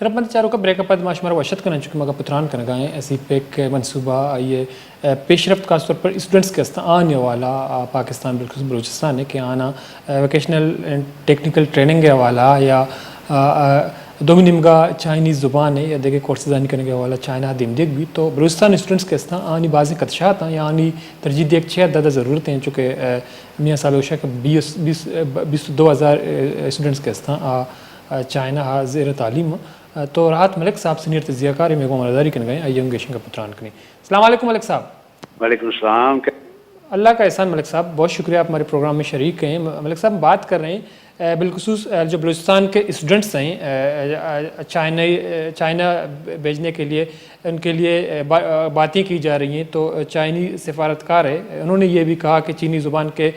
جناب من چاروں کا بریک اپ معاشمہ وشت کرنا چکے مگر پتران کر گائیں ایسی پیک منصوبہ یہ پیش رفت خاص طور پر اسٹوڈنٹس کے آنے والا پاکستان بالکل بلوچستان ہے کہ آنا ویکیشنل ٹیکنیکل ٹریننگ کے حوالہ یا دومی نمگا چائنیز زبان ہے یا دیکھے کورسز آنی کرنے کے حوالہ چائنا دیم دیکھ بھی تو بلوچستان اسٹوڈنٹس کے آنی بعض خدشات ہیں یا آنی ترجیح دیکھ چھ زیادہ ضرورتیں ہیں چونکہ میاں سال ہوشا کہ 2000 اسٹوڈنٹس کے چائنا زیر تعلیم تو راحت ملک صاحب سینئر تجزیہ کار میں کو مرداری کرنے گئے آئی گیشن کا پتران کریں. السلام علیکم ملک صاحب. وعلیکم السلام. اللہ کا احسان ملک صاحب, بہت شکریہ آپ ہمارے پروگرام میں شریک ہیں. ملک صاحب بات کر رہے ہیں بالخصوص جو بلوچستان کے اسٹوڈنٹس ہیں چائنا بھیجنے کے لیے ان کے لیے باتیں کی جا رہی ہیں تو چائنی سفارتکار ہے انہوں نے یہ بھی کہا کہ چینی زبان کے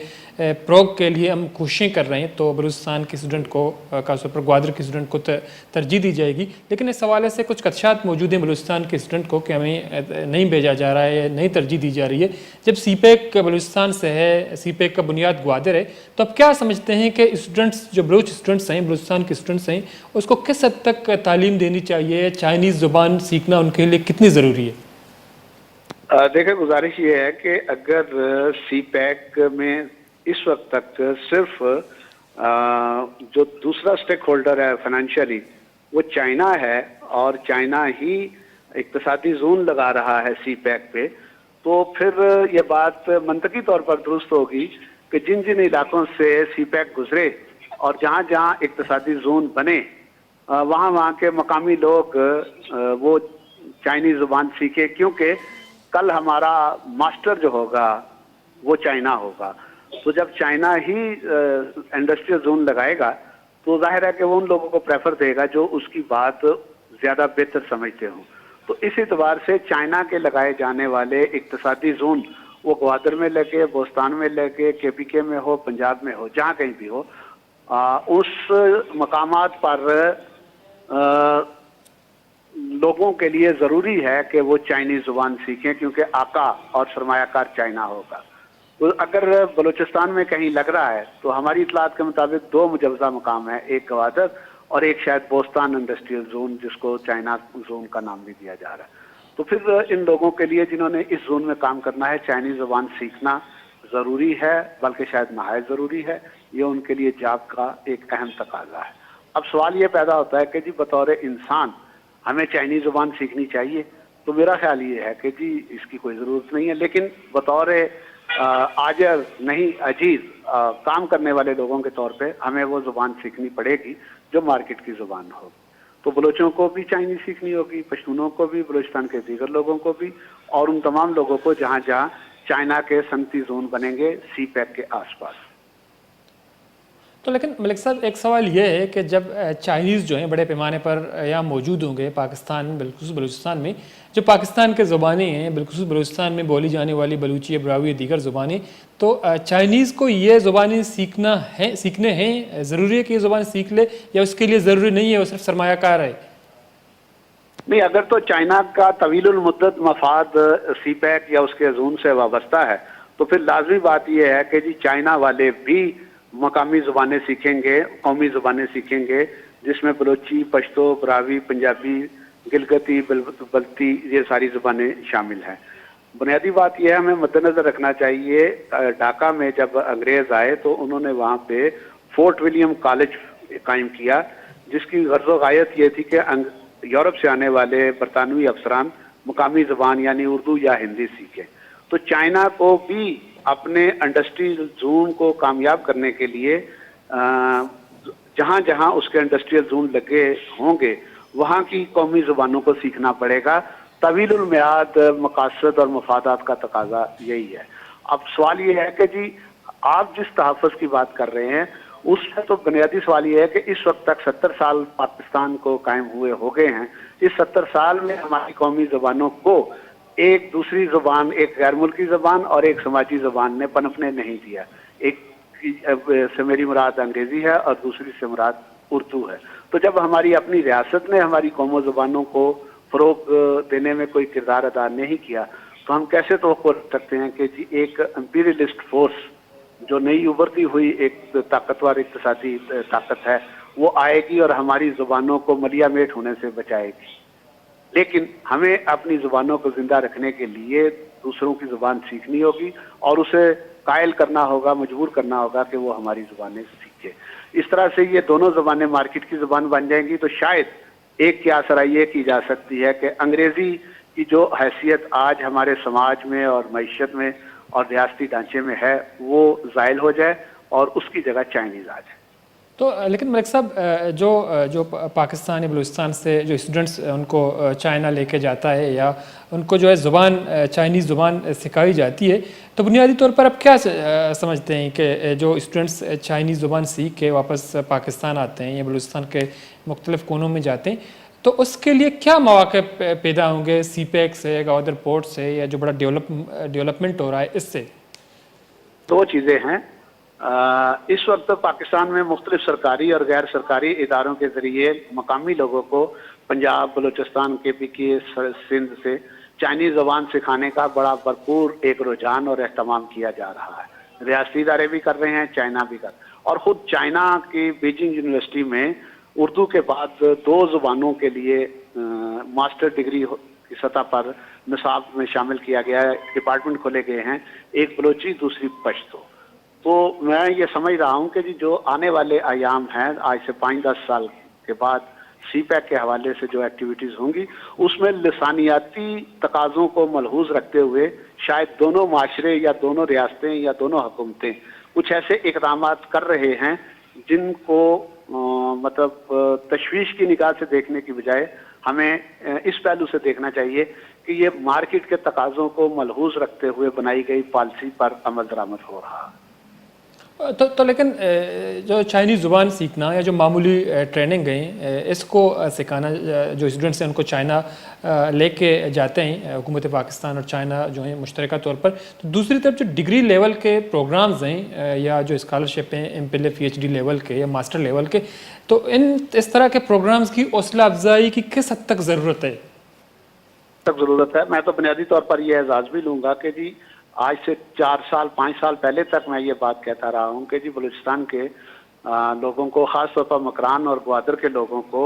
پروگ کے لیے ہم کوششیں کر رہے ہیں تو بلوچستان کے اسٹوڈنٹ کو خاص طور پر گوادر کے اسٹوڈنٹ کو ترجیح دی جائے گی, لیکن اس حوالے سے کچھ خدشات موجود ہیں بلوچستان کے اسٹوڈنٹ کو کہ ہمیں نہیں بھیجا جا رہا ہے, نہیں ترجیح دی جا رہی ہے. جب سی پیک بلوچستان سے ہے, سی پیک کا بنیاد گوادر ہے, تو اب کیا سمجھتے ہیں کہ اسٹوڈنٹس جو بلوچ اسٹوڈنٹس ہیں بلوچستان کے اسٹوڈنٹس ہیں اس کو کس حد تک تعلیم دینی چاہیے, چائنیز زبان سیکھنا ان کے لیے کتنی ضروری ہے؟ دیکھیں گزارش یہ ہے کہ اگر سی پیک میں اس وقت تک صرف جو دوسرا سٹیک ہولڈر ہے فائنینشلی وہ چائنا ہے اور چائنا ہی اقتصادی زون لگا رہا ہے سی پیک پہ, تو پھر یہ بات منطقی طور پر درست ہوگی کہ جن جن علاقوں سے سی پیک گزرے اور جہاں جہاں اقتصادی زون بنے وہاں کے مقامی لوگ وہ چائنیز زبان سیکھے, کیونکہ کل ہمارا ماسٹر جو ہوگا وہ چائنا ہوگا. تو جب چائنا ہی انڈسٹریل زون لگائے گا تو ظاہر ہے کہ وہ ان لوگوں کو پریفر دے گا جو اس کی بات زیادہ بہتر سمجھتے ہوں. تو اس اعتبار سے چائنا کے لگائے جانے والے اقتصادی زون وہ گوادر میں لگے, بوستان میں لگے, کے پی کے میں ہو, پنجاب میں ہو, جہاں کہیں بھی ہو, اس مقامات پر لوگوں کے لیے ضروری ہے کہ وہ چائنیز زبان سیکھیں کیونکہ آقا اور سرمایہ کار چائنا ہوگا. تو اگر بلوچستان میں کہیں لگ رہا ہے تو ہماری اطلاعات کے مطابق 2 مجوزہ مقام ہیں, ایک گوادر اور ایک شاید بوستان انڈسٹریل زون جس کو چائنا زون کا نام بھی دیا جا رہا ہے. تو پھر ان لوگوں کے لیے جنہوں نے اس زون میں کام کرنا ہے چائنیز زبان سیکھنا ضروری ہے, بلکہ شاید نہایت ضروری ہے. یہ ان کے لیے جاب کا ایک اہم تقاضا ہے. اب سوال یہ پیدا ہوتا ہے کہ جی بطور انسان ہمیں چائنیز زبان سیکھنی چاہیے, تو میرا خیال یہ ہے کہ جی اس کی کوئی ضرورت نہیں ہے, لیکن بطور عاجز نہیں عجیز کام کرنے والے لوگوں کے طور پہ ہمیں وہ زبان سیکھنی پڑے گی جو مارکیٹ کی زبان ہو. تو بلوچوں کو بھی چائنیز سیکھنی ہوگی, پشتونوں کو بھی, بلوچستان کے دیگر لوگوں کو بھی, اور ان تمام لوگوں کو جہاں جہاں چائنا کے صنعتی زون بنیں گے سی پیک کے آس پاس. تو لیکن ملک صاحب ایک سوال یہ ہے کہ جب چائنیز جو ہیں بڑے پیمانے پر یہاں موجود ہوں گے پاکستان بالخصوص بلوچستان میں, جو پاکستان کے زبانیں ہیں بالخصوص بلوچستان میں بولی جانے والی بلوچی, براوی, دیگر زبانیں, تو چائنیز کو یہ زبانیں سیکھنے ہیں, ضروری ہے کہ یہ زبان سیکھ لے یا اس کے لیے ضروری نہیں ہے, وہ صرف سرمایہ کار ہے؟ نہیں, اگر تو چائنا کا طویل المدت مفاد سی پیک یا اس کے زون سے وابستہ ہے تو پھر لازمی بات یہ ہے کہ جی چائنا والے بھی مقامی زبانیں سیکھیں گے, قومی زبانیں سیکھیں گے, جس میں بلوچی, پشتو, براوی, پنجابی, گلگتی, بلتی یہ ساری زبانیں شامل ہیں. بنیادی بات یہ ہے ہمیں مد نظر رکھنا چاہیے, ڈھاکہ میں جب انگریز آئے تو انہوں نے وہاں پہ فورٹ ولیم کالج قائم کیا جس کی غرض و غایت یہ تھی کہ یورپ سے آنے والے برطانوی افسران مقامی زبان یعنی اردو یا ہندی سیکھیں. تو چائنا کو بھی اپنے انڈسٹریل زون کو کامیاب کرنے کے لیے جہاں جہاں اس کے انڈسٹریل زون لگے ہوں گے وہاں کی قومی زبانوں کو سیکھنا پڑے گا. طویل المیعاد مقاصد اور مفادات کا تقاضا یہی ہے. اب سوال یہ ہے کہ جی آپ جس تحفظ کی بات کر رہے ہیں اس میں تو بنیادی سوال یہ ہے کہ اس وقت تک 70 سال پاکستان کو قائم ہوئے ہو گئے ہیں. اس 70 سال میں ہماری قومی زبانوں کو ایک دوسری زبان, ایک غیر ملکی زبان اور ایک سماجی زبان نے پنپنے نہیں دیا. ایک سے میری مراد انگریزی ہے اور دوسری سے مراد اردو ہے. تو جب ہماری اپنی ریاست نے ہماری قوم و زبانوں کو فروغ دینے میں کوئی کردار ادا نہیں کیا تو ہم کیسے توقع رکھ سکتے ہیں کہ جی ایک امپیریلسٹ فورس جو نئی ابھرتی ہوئی ایک طاقتور اقتصادی طاقت ہے وہ آئے گی اور ہماری زبانوں کو ملیا میٹ ہونے سے بچائے گی. لیکن ہمیں اپنی زبانوں کو زندہ رکھنے کے لیے دوسروں کی زبان سیکھنی ہوگی اور اسے قائل کرنا ہوگا، مجبور کرنا ہوگا کہ وہ ہماری زبانیں سیکھے. اس طرح سے یہ دونوں زبانیں مارکیٹ کی زبان بن جائیں گی تو شاید ایک کی آسرا یہ کی جا سکتی ہے کہ انگریزی کی جو حیثیت آج ہمارے سماج میں اور معیشت میں اور ریاستی ڈھانچے میں ہے وہ زائل ہو جائے اور اس کی جگہ چائنیز آ جائے. تو لیکن ملک صاحب جو پاکستان یا بلوچستان سے جو اسٹوڈنٹس ان کو چائنا لے کے جاتا ہے یا ان کو جو ہے زبان چائنیز زبان سکھائی جاتی ہے، تو بنیادی طور پر آپ کیا سمجھتے ہیں کہ جو اسٹوڈنٹس چائنیز زبان سیکھ کے واپس پاکستان آتے ہیں یا بلوچستان کے مختلف کونوں میں جاتے ہیں تو اس کے لیے کیا مواقع پیدا ہوں گے سی پیک سے، گوادر پورٹ سے، یا جو بڑا ڈیولپمنٹ ہو رہا ہے اس سے؟ دو چیزیں ہیں. اس وقت پاکستان میں مختلف سرکاری اور غیر سرکاری اداروں کے ذریعے مقامی لوگوں کو پنجاب، بلوچستان، KP سندھ سے چائنیز زبان سکھانے کا بڑا بھرپور ایک رجحان اور اہتمام کیا جا رہا ہے. ریاستی ادارے بھی کر رہے ہیں، چائنا بھی کر رہے ہیں. اور خود چائنا کی بیجنگ یونیورسٹی میں اردو کے بعد 2 زبانوں کے لیے ماسٹر ڈگری کی سطح پر نصاب میں شامل کیا گیا ہے. ڈپارٹمنٹ کھولے گئے ہیں، ایک بلوچی، دوسری پشتو. تو میں یہ سمجھ رہا ہوں کہ جو آنے والے ایام ہیں آج سے 5-10 سال کے بعد سی پیک کے حوالے سے جو ایکٹیویٹیز ہوں گی اس میں لسانیاتی تقاضوں کو ملحوظ رکھتے ہوئے شاید دونوں معاشرے یا دونوں ریاستیں یا دونوں حکومتیں کچھ ایسے اقدامات کر رہے ہیں جن کو مطلب تشویش کی نگاہ سے دیکھنے کی بجائے ہمیں اس پہلو سے دیکھنا چاہیے کہ یہ مارکیٹ کے تقاضوں کو ملحوظ رکھتے ہوئے بنائی گئی پالیسی پر عمل درآمد ہو رہا ہے. تو لیکن جو چائنیز زبان سیکھنا یا جو معمولی ٹریننگ ہیں اس کو سکھانا، جو اسٹوڈنٹس ہیں ان کو چائنا لے کے جاتے ہیں حکومت پاکستان اور چائنا جو ہیں مشترکہ طور پر، تو دوسری طرف جو ڈگری لیول کے پروگرامز ہیں یا جو اسکالرشپ ہیں MPhil PhD لیول کے یا ماسٹر لیول کے، تو اس طرح کے پروگرامز کی حوصلہ افزائی کی کس حد تک ضرورت ہے؟ میں تو بنیادی طور پر یہ اعزاز بھی لوں گا کہ جی آج سے 4-5 سال پہلے تک میں یہ بات کہتا رہا ہوں کہ جی بلوچستان کے لوگوں کو، خاص طور پر مکران اور گوادر کے لوگوں کو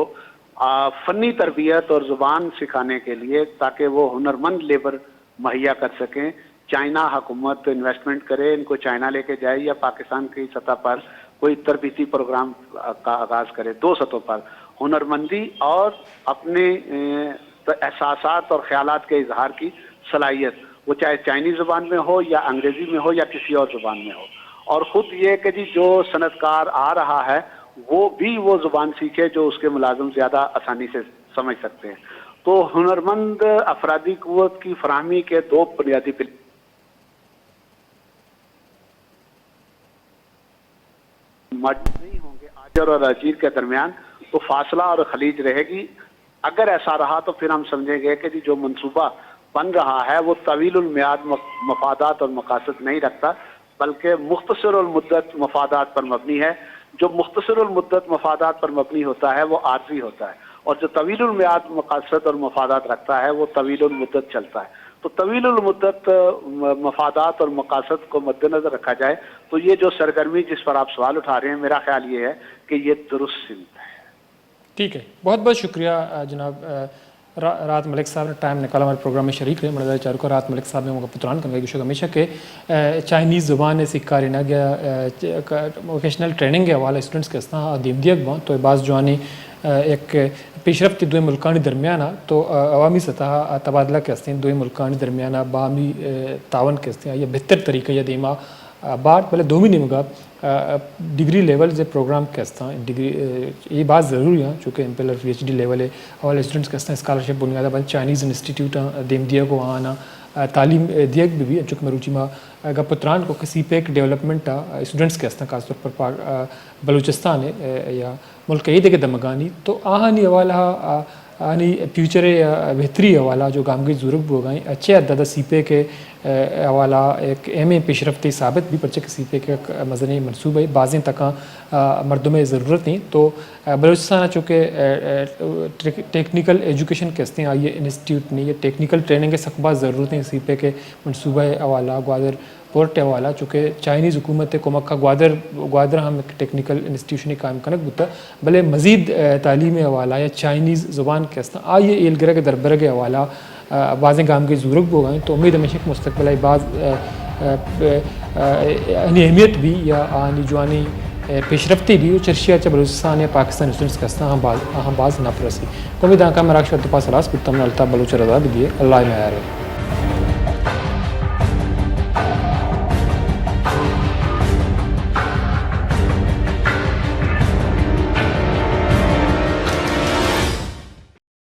فنی تربیت اور زبان سکھانے کے لیے تاکہ وہ ہنرمند لیبر مہیا کر سکیں، چائنا حکومت انویسٹمنٹ کرے، ان کو چائنا لے کے جائے یا پاکستان کی سطح پر کوئی تربیتی پروگرام کا آغاز کرے. 2 سطحوں پر ہنرمندی اور اپنے احساسات اور خیالات کے اظہار کی صلاحیت، وہ چاہے چائنیز زبان میں ہو یا انگریزی میں ہو یا کسی اور زبان میں ہو. اور خود یہ کہ جی جو صنعت کار آ رہا ہے وہ بھی وہ زبان سیکھے جو اس کے ملازم زیادہ آسانی سے سمجھ سکتے ہیں. تو ہنرمند افرادی قوت کی فراہمی کے 2 بنیادی نہیں ہوں گے آجر اور اجیر کے درمیان، تو فاصلہ اور خلیج رہے گی. اگر ایسا رہا تو پھر ہم سمجھیں گے کہ جی جو منصوبہ بن رہا ہے وہ طویل المیعاد مفادات اور مقاصد نہیں رکھتا بلکہ مختصر المدت مفادات پر مبنی ہے. جو مختصر المدت مفادات پر مبنی ہوتا ہے وہ عارضی ہوتا ہے اور جو طویل المیعاد مقاصد اور مفادات رکھتا ہے وہ طویل المدت چلتا ہے. تو طویل المدت مفادات اور مقاصد کو مد نظر رکھا جائے تو یہ جو سرگرمی جس پر آپ سوال اٹھا رہے ہیں میرا خیال یہ ہے کہ یہ درست سمت ہے. ٹھیک ہے، بہت بہت شکریہ جناب رات ملک صاحب نے ٹائم نکالا ہمارے پروگرام میں شریک ہوئے. مردہ چاروں کو رات ملک صاحب نے موقع پتران کرنے کی ہمیشہ کہ چائنیز زبان سکھا رہنا گیا ووکیشنل ٹریننگ کے حوالے اسٹوڈنٹس کے استعمال دیم دیگ بہت تو بعض جوانی ایک پیش رفت دوئے ملکانی درمیانہ تو عوامی سطح تبادلہ کے ہستے ہیں دوئے ملکانی درمیانہ باہمی تعاون کے ہستے ہیں یہ بہتر طریقہ یا دیما بات بھلے دومی نمگا ڈگری لیول سے پروگرام کے ہستا ہیں ڈگری یہ بات ضروری ہے چونکہ MPhil PhD لیول ہے حوالے اسٹوڈنٹس کے ہستے ہیں اسکالرشپ بنیادہ بند چائنیز انسٹیٹیوٹ دیم دیا کو آنا تعلیم دیگ بھی چونکہ مروچی ماں اگر پتران کو کسی پیک ڈیولپمنٹ اسٹوڈنٹس کے ہستے ہیں خاص طور پر بلوچستان ہے یا ملک عید کے دمگانی تو آہانی حوالہ آنی فیوچر بہتری حوالہ جو گامگی ضرورت ہو گئیں اچھے عدد سی پے کے حوالہ ایک اہم پیش رفتی ثابت بھی پرچہ کسی پہ کہ مزنی منصوبہ بعضیں تک مردم ضرورت نہیں تو بلوچستان چونکہ ٹیکنیکل ایجوکیشن کے ہستے ہیں یہ انسٹیٹیوٹ نہیں یہ ٹیکنیکل ٹریننگ کے سخت ضرورت ہیں اسی پہ کہ منصوبہ حوالہ گوادر پورٹ حوالہ چونکہ چائنیز حکومت کومک گوادر ہم ایک ٹیکنیکل انسٹیٹیوشن قائم کنک بتا بھلے مزید تعلیم حوالہ یا چائنیز زبان کے ہستا آئیے ایلگرہ کے دربرگ حوالہ بعضیں گام کے ضرورت ہو گئے تو امید ہمیشہ کہ مستقبل بعض اہمیت بھی یا آنی جوانی پیش رفتی بھی چرشیا چا بلوچستان یا پاکستان اسٹوڈنٹس کا ہستا ہم باز نہ پرسی امید آنکہ مراکش و اتفاق سلاس بتمن الطاف بلوچ رضا بھی دیے اللہ میں آ رہے